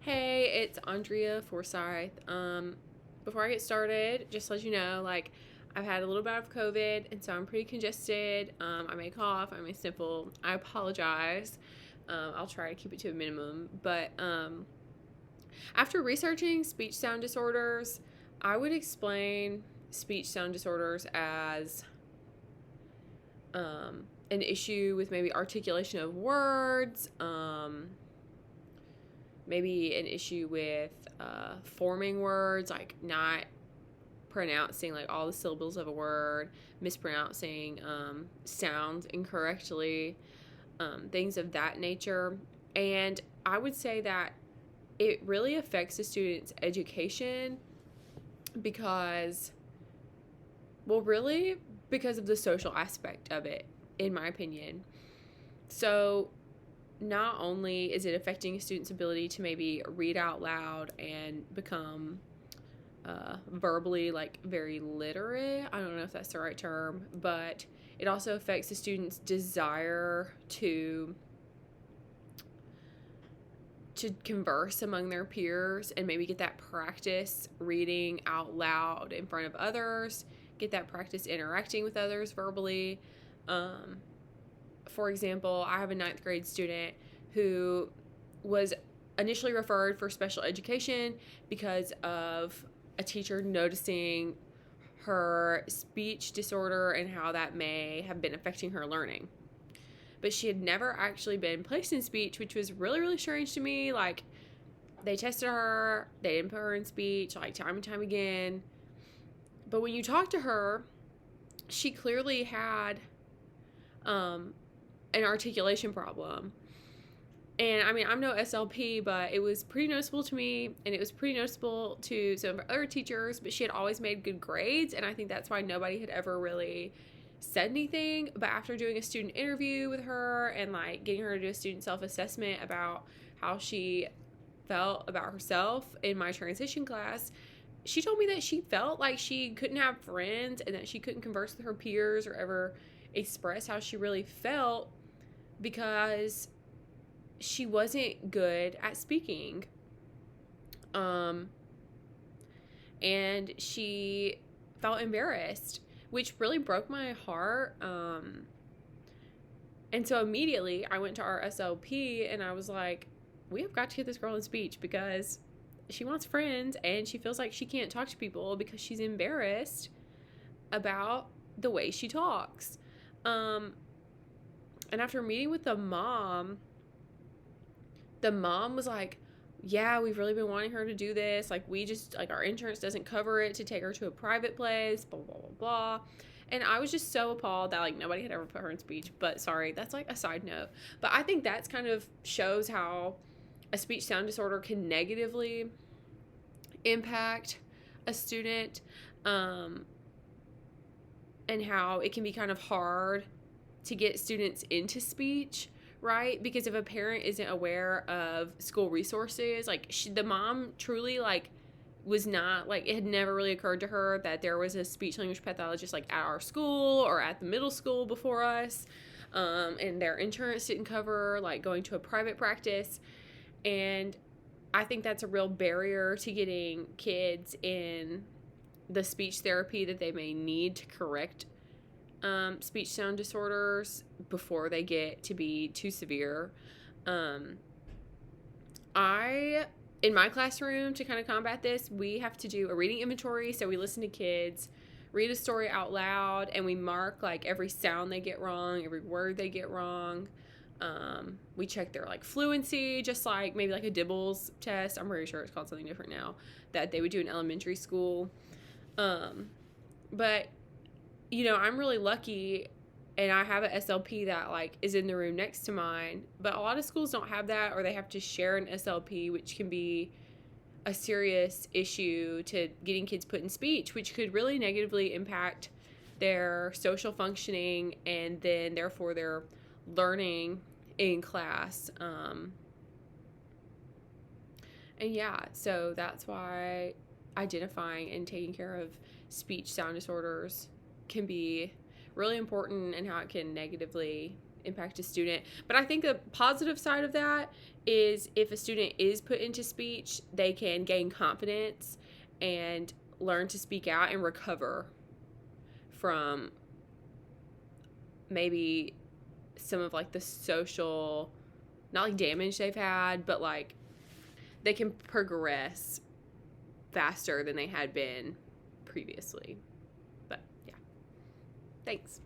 Hey, it's Andrea Forsyth. Before I get started, just to let you know, I've had a little bit of COVID, and so I'm pretty congested. I may cough, I may sniffle. I apologize. I'll try to keep it to a minimum. But after researching speech sound disorders, I would explain speech sound disorders as an issue with maybe articulation of words, maybe an issue with forming words, like not pronouncing like all the syllables of a word, mispronouncing sounds incorrectly, things of that nature. And I would say that it really affects the student's education because, well, really because of the social aspect of it, in my opinion. So not only is it affecting a student's ability to maybe read out loud and become verbally like very literate, I don't know if that's the right term, but it also affects the student's desire to converse among their peers and maybe get that practice reading out loud in front of others, get that practice interacting with others verbally. For example, I have a ninth grade student who was initially referred for special education because of a teacher noticing her speech disorder and how that may have been affecting her learning. But she had never actually been placed in speech, which was really, really strange to me. Like, they tested her, they didn't put her in speech, like, time and time again. But when you talk to her, she clearly had an articulation problem. And I mean, I'm no SLP, but it was pretty noticeable to me, and it was pretty noticeable to some of our other teachers, but she had always made good grades, and I think that's why nobody had ever really said anything. But after doing a student interview with her and like getting her to do a student self-assessment about how she felt about herself in my transition class, she told me that she felt like she couldn't have friends and that she couldn't converse with her peers or ever express how she really felt because she wasn't good at speaking. And she felt embarrassed, which really broke my heart. And so immediately I went to our SLP and I was like, we have got to get this girl in speech because she wants friends and she feels like she can't talk to people because she's embarrassed about the way she talks. And after meeting with the mom was like, yeah, we've really been wanting her to do this. Like, we just, like, our insurance doesn't cover it to take her to a private place, blah, blah, blah, blah. And I was just so appalled that, like, nobody had ever put her in speech. But sorry, that's, like, a side note. But I think that's kind of shows how a speech sound disorder can negatively impact a student, and how it can be kind of hard to get students into speech, right? Because if a parent isn't aware of school resources, like the mom truly like was not like, it had never really occurred to her that there was a speech language pathologist like at our school or at the middle school before us, and their insurance didn't cover like going to a private practice. And I think that's a real barrier to getting kids in the speech therapy that they may need to correct speech sound disorders before they get to be too severe. In my classroom, to kind of combat this, we have to do a reading inventory. So we listen to kids read a story out loud, and we mark like every sound they get wrong, every word they get wrong. We check their like fluency, just like maybe like a Dibbles test. I'm pretty sure it's called something different now, that they would do in elementary school. But you know, I'm really lucky and I have an SLP that like is in the room next to mine, but a lot of schools don't have that, or they have to share an SLP, which can be a serious issue to getting kids put in speech, which could really negatively impact their social functioning and then therefore their learning in class. And yeah, so that's why identifying and taking care of speech sound disorders can be really important, and how it can negatively impact a student. But I think the positive side of that is if a student is put into speech, they can gain confidence and learn to speak out and recover from maybe some of like the social, not like damage they've had, but like they can progress faster than they had been previously. But yeah, thanks.